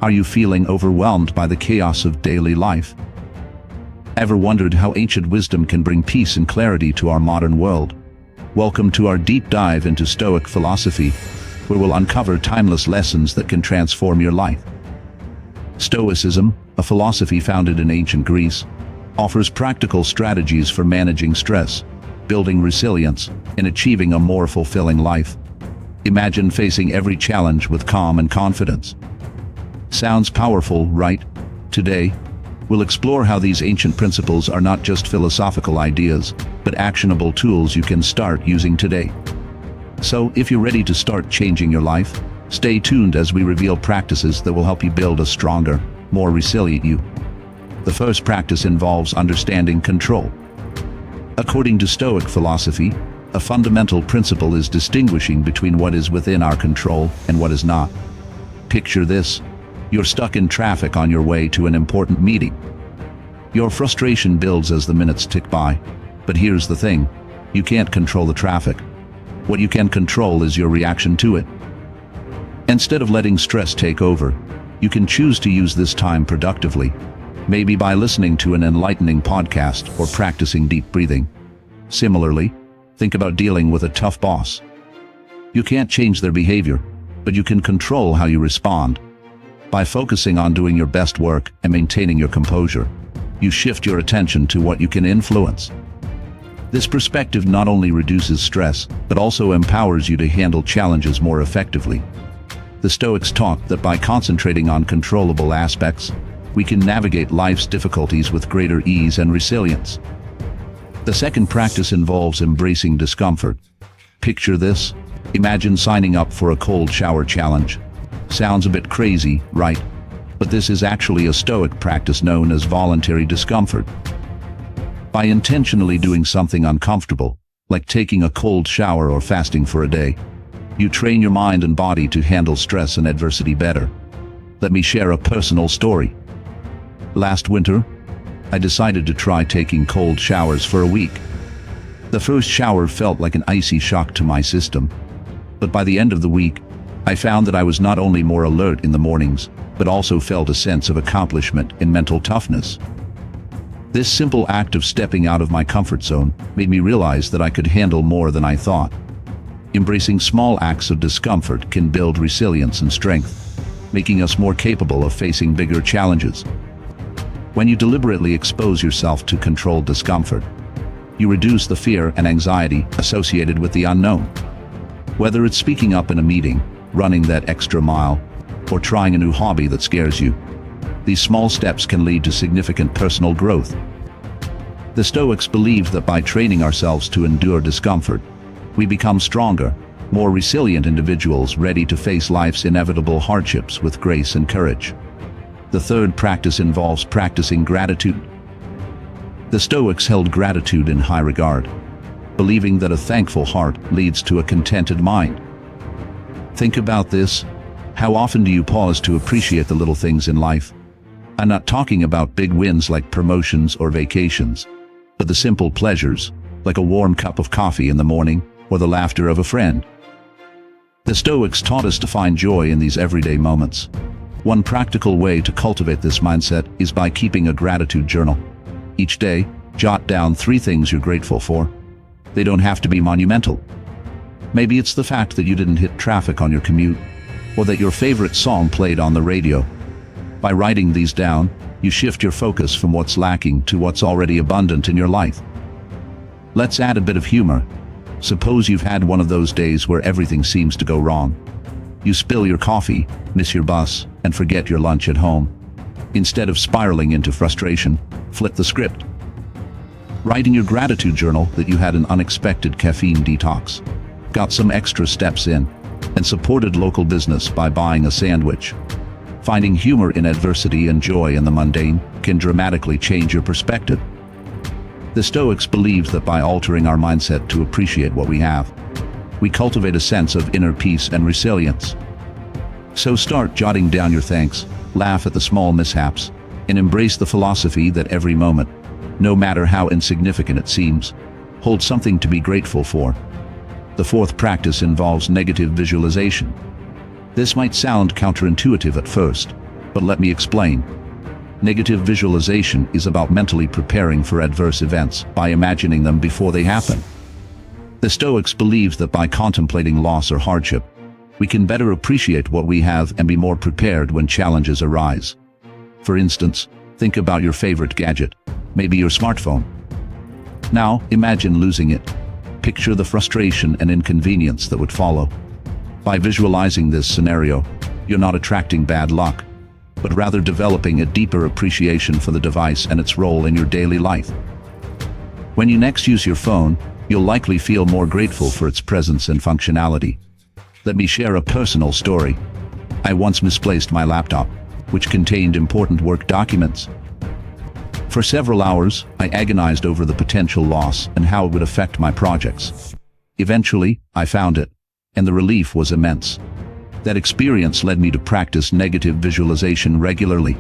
Are you feeling overwhelmed by the chaos of daily life? Ever wondered how ancient wisdom can bring peace and clarity to our modern world? Welcome to our deep dive into Stoic philosophy, where we'll uncover timeless lessons that can transform your life. Stoicism, a philosophy founded in ancient Greece, offers practical strategies for managing stress, building resilience, and achieving a more fulfilling life. Imagine facing every challenge with calm and confidence. Sounds powerful, right? Today, we'll explore how these ancient principles are not just philosophical ideas, but actionable tools you can start using today. So, if you're ready to start changing your life, stay tuned as we reveal practices that will help you build a stronger, more resilient you. The first practice involves understanding control. According to Stoic philosophy, a fundamental principle is distinguishing between what is within our control and what is not. Picture this. You're stuck in traffic on your way to an important meeting. Your frustration builds as the minutes tick by. But here's the thing, you can't control the traffic. What you can control is your reaction to it. Instead of letting stress take over, you can choose to use this time productively, maybe by listening to an enlightening podcast or practicing deep breathing. Similarly, think about dealing with a tough boss. You can't change their behavior, but you can control how you respond. By focusing on doing your best work and maintaining your composure, you shift your attention to what you can influence. This perspective not only reduces stress, but also empowers you to handle challenges more effectively. The Stoics taught that by concentrating on controllable aspects, we can navigate life's difficulties with greater ease and resilience. The second practice involves embracing discomfort. Picture this. Imagine signing up for a cold shower challenge. Sounds a bit crazy, right? But this is actually a Stoic practice known as voluntary discomfort. By intentionally doing something uncomfortable, like taking a cold shower or fasting for a day, you train your mind and body to handle stress and adversity better. Let me share a personal story. Last winter, I decided to try taking cold showers for a week. The first shower felt like an icy shock to my system, but by the end of the week, I found that I was not only more alert in the mornings, but also felt a sense of accomplishment and mental toughness. This simple act of stepping out of my comfort zone made me realize that I could handle more than I thought. Embracing small acts of discomfort can build resilience and strength, making us more capable of facing bigger challenges. When you deliberately expose yourself to controlled discomfort, you reduce the fear and anxiety associated with the unknown. Whether it's speaking up in a meeting, running that extra mile, or trying a new hobby that scares you, these small steps can lead to significant personal growth. The Stoics believed that by training ourselves to endure discomfort, we become stronger, more resilient individuals ready to face life's inevitable hardships with grace and courage. The third practice involves practicing gratitude. The Stoics held gratitude in high regard, believing that a thankful heart leads to a contented mind. Think about this. How often do you pause to appreciate the little things in life? I'm not talking about big wins like promotions or vacations, but the simple pleasures, like a warm cup of coffee in the morning or the laughter of a friend. The Stoics taught us to find joy in these everyday moments. One practical way to cultivate this mindset is by keeping a gratitude journal. Each day, jot down 3 things you're grateful for. They don't have to be monumental. Maybe it's the fact that you didn't hit traffic on your commute, or that your favorite song played on the radio. By writing these down, you shift your focus from what's lacking to what's already abundant in your life. Let's add a bit of humor. Suppose you've had one of those days where everything seems to go wrong. You spill your coffee, miss your bus, and forget your lunch at home. Instead of spiraling into frustration, flip the script. Write in your gratitude journal that you had an unexpected caffeine detox, got some extra steps in, and supported local business by buying a sandwich. Finding humor in adversity and joy in the mundane can dramatically change your perspective. The Stoics believed that by altering our mindset to appreciate what we have, we cultivate a sense of inner peace and resilience. So start jotting down your thanks, laugh at the small mishaps, and embrace the philosophy that every moment, no matter how insignificant it seems, holds something to be grateful for. The fourth practice involves negative visualization. This might sound counterintuitive at first, But let me explain. Negative visualization is about mentally preparing for adverse events by imagining them before they happen. The Stoics believed that by contemplating loss or hardship, we can better appreciate what we have and be more prepared when challenges arise. For instance, think about your favorite gadget, maybe your smartphone. Now, imagine losing it. Picture the frustration and inconvenience that would follow. By visualizing this scenario, you're not attracting bad luck, but rather developing a deeper appreciation for the device and its role in your daily life. When you next use your phone, you'll likely feel more grateful for its presence and functionality. Let me share a personal story. I once misplaced my laptop, which contained important work documents. For several hours, I agonized over the potential loss and how it would affect my projects. Eventually, I found it, and the relief was immense. That experience led me to practice negative visualization regularly.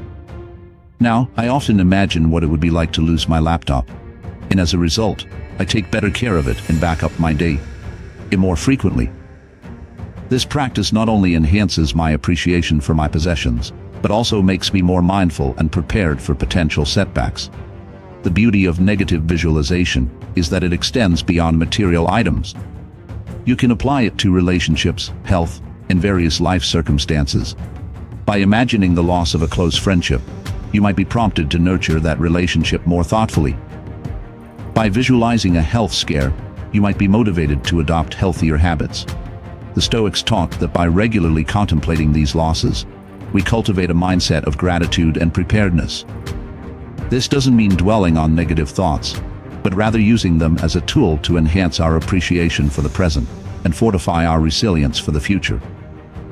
Now, I often imagine what it would be like to lose my laptop, and as a result, I take better care of it and back up my day more frequently. This practice not only enhances my appreciation for my possessions, but also makes me more mindful and prepared for potential setbacks. The beauty of negative visualization is that it extends beyond material items. You can apply it to relationships, health, and various life circumstances. By imagining the loss of a close friendship, you might be prompted to nurture that relationship more thoughtfully. By visualizing a health scare, you might be motivated to adopt healthier habits. The Stoics taught that by regularly contemplating these losses, we cultivate a mindset of gratitude and preparedness. This doesn't mean dwelling on negative thoughts, but rather using them as a tool to enhance our appreciation for the present and fortify our resilience for the future.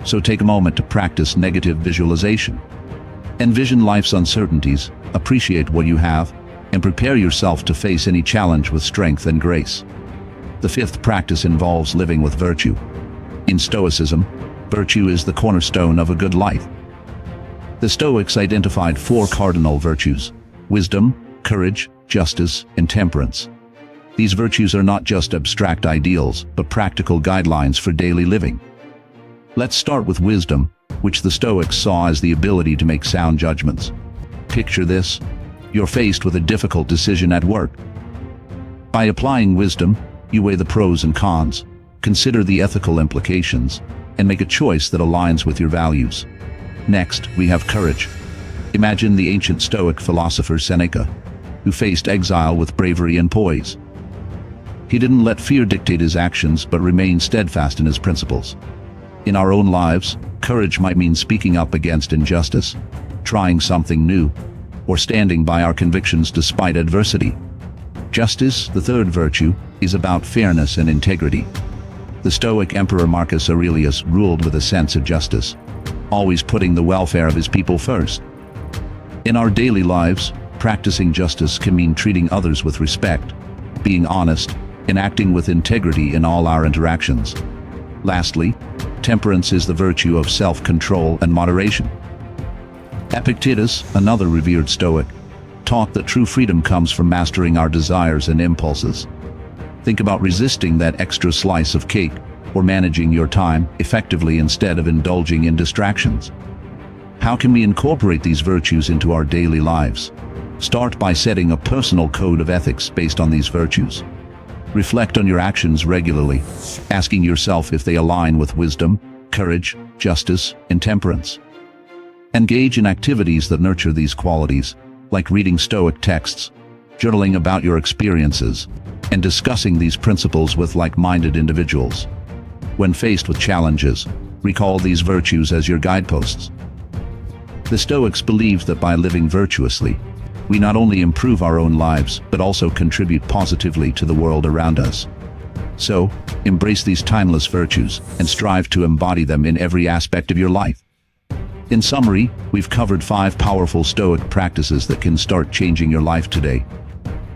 So take a moment to practice negative visualization. Envision life's uncertainties, appreciate what you have, and prepare yourself to face any challenge with strength and grace. The fifth practice involves living with virtue. In Stoicism, virtue is the cornerstone of a good life. The Stoics identified 4 cardinal virtues: wisdom, courage, justice, and temperance. These virtues are not just abstract ideals, but practical guidelines for daily living. Let's start with wisdom, which the Stoics saw as the ability to make sound judgments. Picture this: you're faced with a difficult decision at work. By applying wisdom, you weigh the pros and cons, consider the ethical implications, and make a choice that aligns with your values. Next, we have courage. Imagine the ancient Stoic philosopher Seneca, who faced exile with bravery and poise. He didn't let fear dictate his actions, but remained steadfast in his principles. In our own lives, courage might mean speaking up against injustice, trying something new, or standing by our convictions despite adversity. Justice, the third virtue, is about fairness and integrity. The Stoic Emperor Marcus Aurelius ruled with a sense of justice, always putting the welfare of his people first. In our daily lives, practicing justice can mean treating others with respect, being honest, and acting with integrity in all our interactions. Lastly, temperance is the virtue of self-control and moderation. Epictetus, another revered Stoic, taught that true freedom comes from mastering our desires and impulses. Think about resisting that extra slice of cake, or managing your time effectively instead of indulging in distractions. How can we incorporate these virtues into our daily lives? Start by setting a personal code of ethics based on these virtues. Reflect on your actions regularly, asking yourself if they align with wisdom, courage, justice, and temperance. Engage in activities that nurture these qualities, like reading Stoic texts, journaling about your experiences, and discussing these principles with like-minded individuals. When faced with challenges, recall these virtues as your guideposts. The Stoics believed that by living virtuously, we not only improve our own lives, but also contribute positively to the world around us. So, embrace these timeless virtues and strive to embody them in every aspect of your life. In summary, we've covered 5 powerful Stoic practices that can start changing your life today.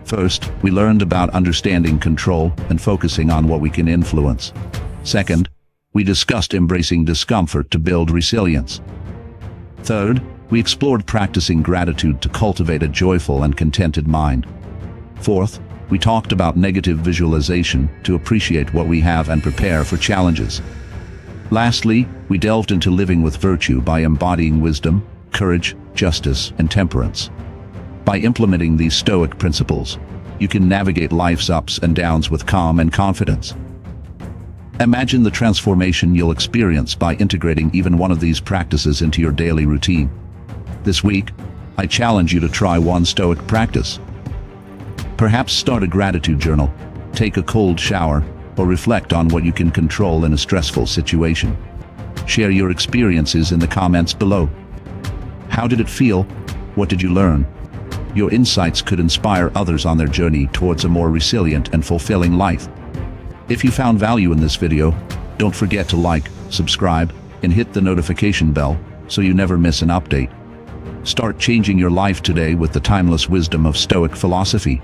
First, we learned about understanding control and focusing on what we can influence. Second, we discussed embracing discomfort to build resilience. Third, we explored practicing gratitude to cultivate a joyful and contented mind. Fourth, we talked about negative visualization to appreciate what we have and prepare for challenges. Lastly, we delved into living with virtue by embodying wisdom, courage, justice, and temperance. By implementing these Stoic principles, you can navigate life's ups and downs with calm and confidence. Imagine the transformation you'll experience by integrating even one of these practices into your daily routine. This week, I challenge you to try one Stoic practice. Perhaps start a gratitude journal, take a cold shower, or reflect on what you can control in a stressful situation. Share your experiences in the comments below. How did it feel? What did you learn? Your insights could inspire others on their journey towards a more resilient and fulfilling life. If you found value in this video, don't forget to like, subscribe, and hit the notification bell so you never miss an update. Start changing your life today with the timeless wisdom of Stoic philosophy.